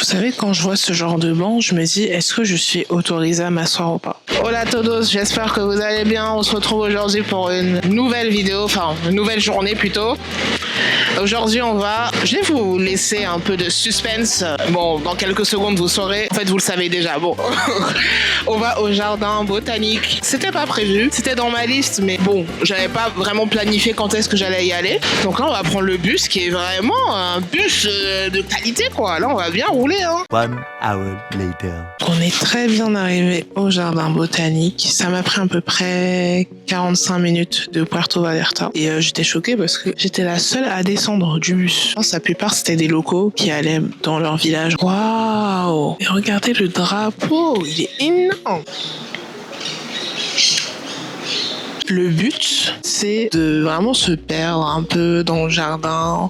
Vous savez, quand je vois ce genre de banc, je me dis, est-ce que je suis autorisée à m'asseoir ou pas? Hola todos, j'espère que vous allez bien. On se retrouve aujourd'hui pour une nouvelle vidéo, enfin une nouvelle journée plutôt. Aujourd'hui, je vais vous laisser un peu de suspense. Bon, dans quelques secondes, vous saurez. En fait, vous le savez déjà. Bon, on va au jardin botanique. C'était pas prévu, c'était dans ma liste, mais bon, j'avais pas vraiment planifié quand est-ce que j'allais y aller. Donc là, on va prendre le bus, qui est vraiment un bus de qualité, quoi. Là, on va bien rouler, hein. 1 hour later. On est très bien arrivé au jardin botanique. Ça m'a pris à peu près 45 minutes de Puerto Vallarta. Et j'étais choquée parce que j'étais la seule à descendre du bus. Je pense que la plupart, c'était des locaux qui allaient dans leur village. Waouh! Et regardez le drapeau, il est énorme! Le but, c'est de vraiment se perdre un peu dans le jardin,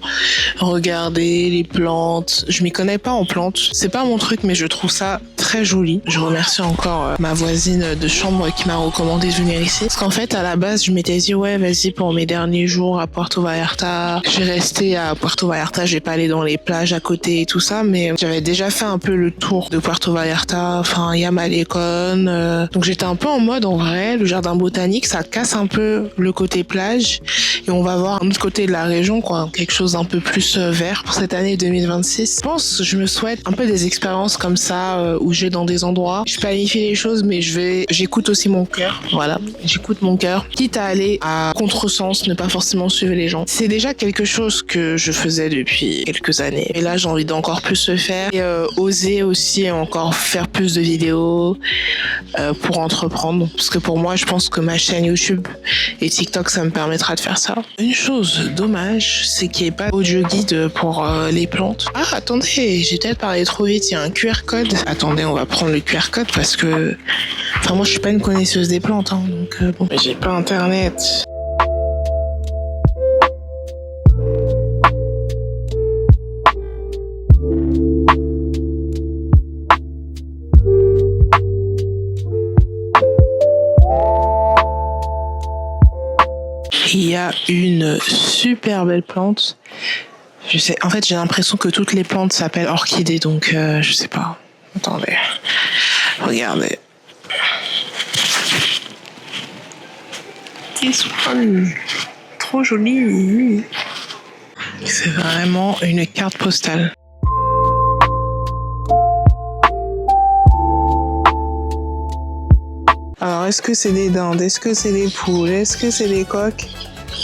regarder les plantes. Je m'y connais pas en plantes, c'est pas mon truc, mais je trouve ça très joli. Je remercie encore ma voisine de chambre qui m'a recommandé de venir ici. Parce qu'en fait, à la base, je m'étais dit, ouais, vas-y, pour mes derniers jours à Puerto Vallarta. J'ai resté à Puerto Vallarta, j'ai pas allé dans les plages à côté et tout ça, mais j'avais déjà fait un peu le tour de Puerto Vallarta, enfin, il y a Malecón. Donc j'étais un peu en mode, en vrai, le jardin botanique, ça casse un peu le côté plage et on va voir un autre côté de la région, quoi, quelque chose d'un peu plus vert pour cette année 2026. Je me souhaite un peu des expériences comme ça où je vais dans des endroits, je planifie les choses, mais j'écoute aussi mon cœur. Voilà, j'écoute mon cœur, quitte à aller à contresens, ne pas forcément suivre les gens. C'est déjà quelque chose que je faisais depuis quelques années, et là j'ai envie d'encore plus le faire et oser aussi encore faire plus de vidéos pour entreprendre, parce que pour moi je pense que ma chaîne YouTube et TikTok, ça me permettra de faire ça. Une chose dommage, c'est qu'il n'y ait pas d'audio guide pour les plantes. Ah, attendez, j'ai peut-être parlé trop vite, il y a un QR code. Attendez, on va prendre le QR code parce que... Enfin, moi, je suis pas une connaisseuse des plantes, hein, donc bon. Mais j'ai pas Internet. Il y a une super belle plante. Je sais, en fait, j'ai l'impression que toutes les plantes s'appellent orchidées, donc je sais pas. Attendez, regardez. This one, trop joli. C'est vraiment une carte postale. Alors, est-ce que c'est des dindes? Est-ce que c'est des poules? Est-ce que c'est des coqs?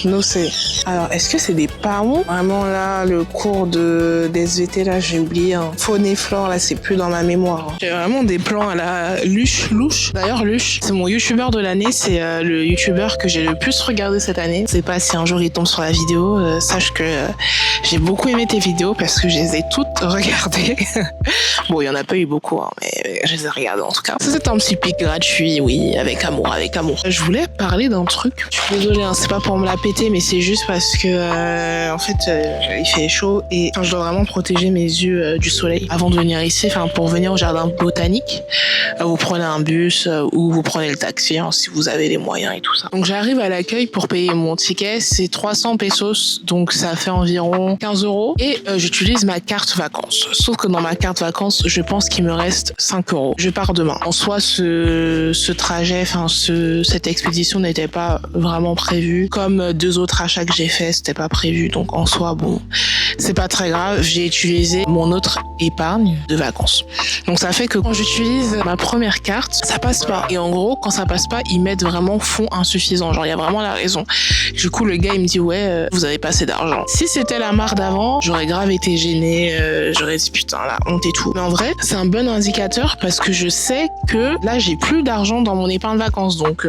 Non, c'est... Alors, est-ce que c'est des paons? Vraiment, là, le cours de SVT, là, j'ai oublié. Hein. Faune et flore, là, c'est plus dans ma mémoire. Hein. J'ai vraiment des plans à la Louche. D'ailleurs, Luche, c'est mon youtubeur de l'année. C'est le youtubeur que j'ai le plus regardé cette année. Je sais pas si un jour il tombe sur la vidéo. Sache que j'ai beaucoup aimé tes vidéos parce que je les ai toutes regardées. Bon, il y en a pas eu beaucoup, hein, mais je les ai regardées en tout cas. Ça, c'est un petit pic gratuit, oui, avec amour. Je voulais parler d'un truc. Je suis désolée, hein, c'est pas pour me la péter, mais c'est juste parce que en fait il fait chaud et je dois vraiment protéger mes yeux du soleil avant de venir ici. Enfin, pour venir au jardin botanique, vous prenez un bus ou vous prenez le taxi, hein, si vous avez les moyens et tout ça. Donc j'arrive à l'accueil pour payer mon ticket, c'est 300 pesos, donc ça fait environ 15 € et j'utilise ma carte vacances. Sauf que dans ma carte vacances, je pense qu'il me reste 5 €. Je pars demain. En soi, ce trajet, enfin cette expédition n'était pas vraiment prévue. Comme 2 autres achats que j'ai fait, c'était pas prévu. Donc en soi, bon, c'est pas très grave. J'ai utilisé mon autre épargne de vacances. Donc ça fait que quand j'utilise ma première carte, ça passe pas. Et en gros, quand ça passe pas, ils mettent vraiment fonds insuffisants. Genre, il y a vraiment la raison. Du coup, le gars, il me dit, ouais, vous avez pas assez d'argent. Si c'était la marque d'avant, j'aurais grave été gênée. J'aurais dit, putain, la honte et tout. Mais en vrai, c'est un bon indicateur parce que je sais que là, j'ai plus d'argent dans mon épargne de vacances. Donc,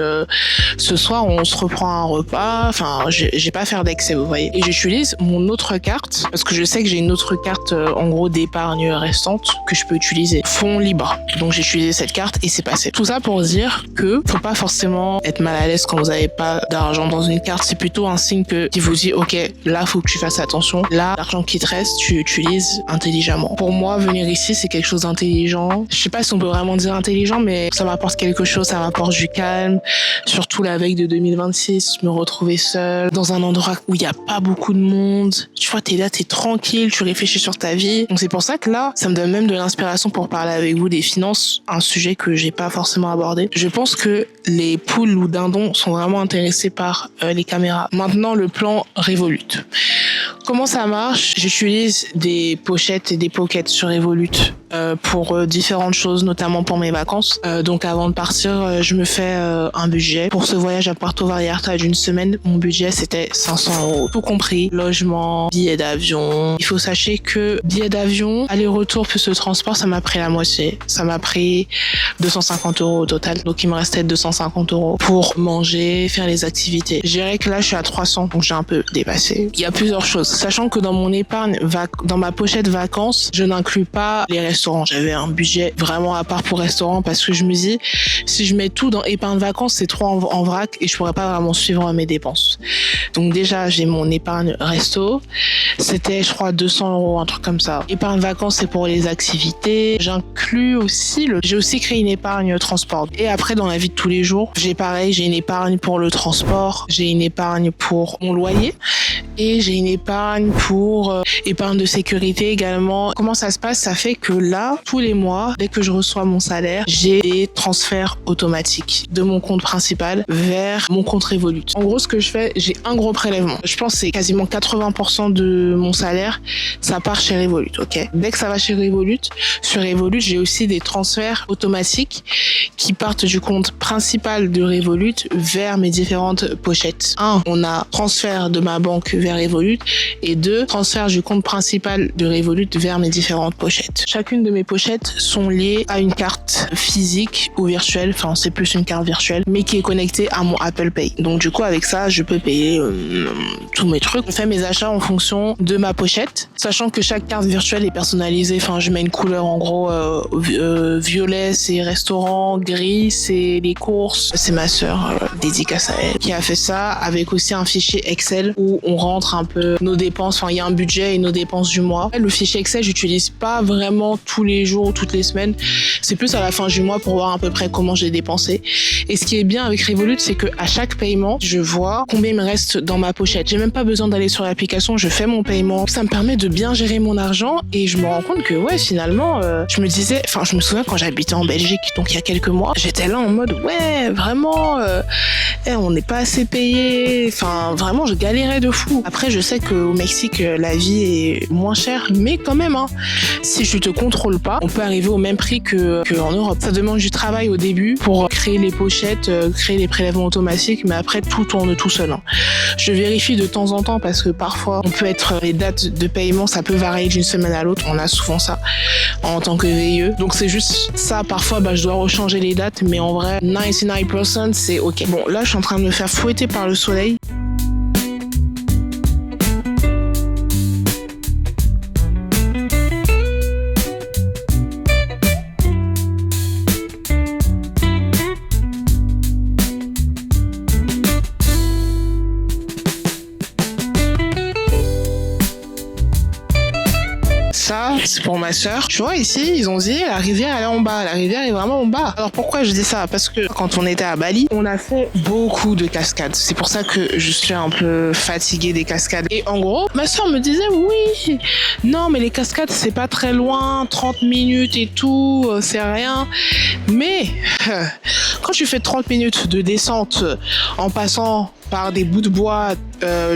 ce soir, on se reprend un repas. Enfin, j'ai pas à faire d'excès, vous voyez. Et j'utilise mon autre carte parce que je sais que j'ai une autre carte, en gros, d'épargne restante que je peux utiliser. Fonds libres. Donc, j'ai utilisé cette carte et c'est passé. Tout ça pour dire que faut pas forcément être mal à l'aise quand vous avez pas d'argent dans une carte. C'est plutôt un signe qui vous dit, ok, là, faut que tu fasses attention. Là, l'argent qui te reste, tu utilises intelligemment. Pour moi, venir ici, c'est quelque chose d'intelligent. Je sais pas si on peut vraiment dire intelligent, mais ça m'apporte quelque chose, ça m'apporte du calme. Surtout la veille de 2026, me retrouver seule dans un endroit où il y a pas beaucoup de monde. Tu vois, t'es là, t'es tranquille, tu réfléchis sur ta vie. Donc c'est pour ça que là, ça me donne même de l'inspiration pour parler avec vous des finances, un sujet que j'ai pas forcément abordé. Je pense que les poules ou dindons sont vraiment intéressés par les caméras. Maintenant, le plan Revolut. Comment ça marche? J'utilise des pochettes et des pockets sur Revolut pour différentes choses, notamment pour mes vacances. Donc avant de partir, je me fais un budget. Pour ce voyage à Puerto Vallarta d'une semaine, mon budget c'était 500 €. Tout compris, logement, billets d'avion. Il faut sachez que billets d'avion, aller-retour plus le transport, ça m'a pris la moitié. Ça m'a pris 250 € au total. Donc il me restait 250 € pour manger, faire les activités. Je dirais que là je suis à 300, donc j'ai un peu dépassé. Il y a plusieurs choses. Sachant que dans mon épargne, dans ma pochette vacances, je n'inclus pas les restaurants. J'avais un budget vraiment à part pour restaurants parce que je me dis, si je mets tout dans épargne vacances, c'est trop en vrac et je pourrais pas vraiment suivre mes dépenses. Donc déjà, j'ai mon épargne resto. C'était, je crois, 200 €, un truc comme ça. Épargne vacances, c'est pour les activités. J'inclus aussi j'ai aussi créé une épargne transport. Et après, dans la vie de tous les jours, j'ai une épargne pour le transport, j'ai une épargne pour mon loyer et j'ai une épargne pour épargne de sécurité également. Comment ça se passe? Ça fait que là, tous les mois, dès que je reçois mon salaire, j'ai des transferts automatiques de mon compte principal vers mon compte Revolut. En gros, ce que je fais, j'ai un gros prélèvement. Je pense que c'est quasiment 80% de mon salaire, ça part chez Revolut, ok? Dès que ça va chez Revolut, sur Revolut, j'ai aussi des transferts automatiques qui partent du compte principal de Revolut vers mes différentes pochettes. 1, on a transfert de ma banque vers Revolut et 2, transfert du compte principal de Revolut vers mes différentes pochettes. Chacune de mes pochettes sont liées à une carte physique ou virtuelle, enfin c'est plus une carte virtuelle, mais qui est connectée à mon Apple Pay. Donc du coup avec ça, je peux payer tous mes trucs. Je fais mes achats en fonction de ma pochette, sachant que chaque carte virtuelle est personnalisée. Enfin je mets une couleur en gros violet c'est restaurant, gris c'est les courses. C'est ma sœur, dédicace à elle, qui a fait ça avec aussi un fichier Excel où on rentre un peu nos dépenses. Enfin il y a un budget et nos dépenses du mois. Le fichier Excel, j'utilise pas vraiment tous les jours ou toutes les semaines. C'est plus à la fin du mois pour voir à peu près comment j'ai dépensé. Et ce qui est bien avec Revolut, c'est que à chaque paiement, je vois combien il me reste dans ma pochette. J'ai même pas besoin d'aller sur l'application, je fais mon paiement. Ça me permet de bien gérer mon argent et je me rends compte que ouais, finalement, je me souviens quand j'habitais en Belgique, donc il y a quelques mois, j'étais là en mode ouais, vraiment, on n'est pas assez payé. Enfin, vraiment, je galérais de fou. Après, je sais qu'au Mexique, la vie est moins chère, mais quand même, si je te contrôle pas, on peut arriver au même prix que en Europe. Ça demande du travail au début pour créer les pochettes, créer les prélèvements automatiques, mais après tout tourne tout seul. Je vérifie de temps en temps parce que parfois on peut les dates de paiement, ça peut varier d'une semaine à l'autre. On a souvent ça en tant que VIE. Donc c'est juste ça. Parfois, je dois rechanger les dates, mais en vrai, 99% c'est ok. Bon, là, je suis en train de me faire fouetter par le soleil. Ça, c'est pour ma sœur. Tu vois, ici, ils ont dit, la rivière, elle est en bas. La rivière est vraiment en bas. Alors, pourquoi je dis ça? Parce que quand on était à Bali, on a fait beaucoup de cascades. C'est pour ça que je suis un peu fatiguée des cascades. Et en gros, ma sœur me disait, oui, non, mais les cascades, c'est pas très loin, 30 minutes et tout, c'est rien. Mais, quand tu fais 30 minutes de descente en passant par des bouts de bois,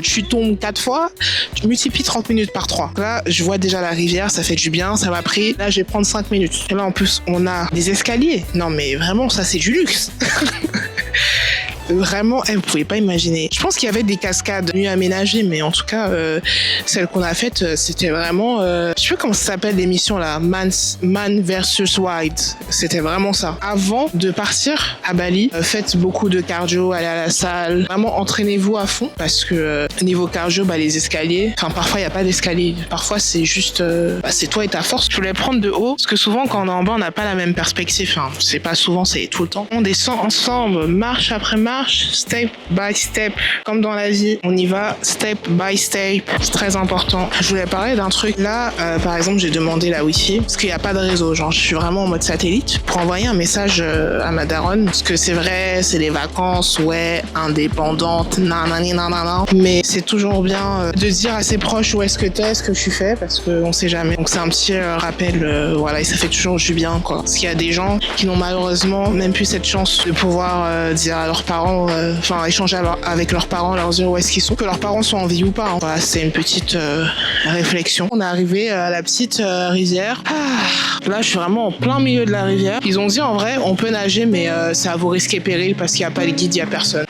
tu tombes 4 fois, tu multiplies 30 minutes par 3. Là, je vois déjà la rivière, ça fait du bien, ça m'a pris. Là, je vais prendre 5 minutes. Et là, en plus, on a des escaliers. Non, mais vraiment, ça, c'est du luxe. Vraiment, vous pouvez pas imaginer. Je pense qu'il y avait des cascades mieux aménagées, mais en tout cas, celle qu'on a faite, c'était vraiment... je sais pas comment ça s'appelle l'émission là, Man vs Wild. C'était vraiment ça. Avant de partir à Bali, faites beaucoup de cardio, allez à la salle. Vraiment, entraînez-vous à fond parce que niveau cardio, les escaliers, enfin parfois il y a pas d'escalier. Parfois c'est juste, c'est toi et ta force. Tu voulais prendre de haut parce que souvent quand on est en bas, on n'a pas la même perspective. Enfin, c'est pas souvent, c'est tout le temps. On descend ensemble, marche après marche. marche step by step. Comme dans la vie, on y va step by step. C'est très important. Je voulais parler d'un truc. Là, par exemple, j'ai demandé la Wi-Fi parce qu'il n'y a pas de réseau. Genre, je suis vraiment en mode satellite pour envoyer un message à ma daronne. Parce que c'est vrai, c'est les vacances, ouais, indépendante, nanani nanana. Mais c'est toujours bien de dire à ses proches où est-ce que t'es, ce que tu fais, parce qu'on sait jamais. Donc c'est un petit rappel, voilà, et ça fait toujours du bien, quoi. Parce qu'il y a des gens qui n'ont malheureusement même plus cette chance de pouvoir dire à leurs parents, enfin échanger avec leurs parents, leur dire où est-ce qu'ils sont, que leurs parents sont en vie ou pas. Hein. Voilà, c'est une petite réflexion. On est arrivé à la petite rivière. Là, je suis vraiment en plein milieu de la rivière. Ils ont dit en vrai, on peut nager, mais c'est à vos risques et périls parce qu'il n'y a pas de guide, il n'y a personne.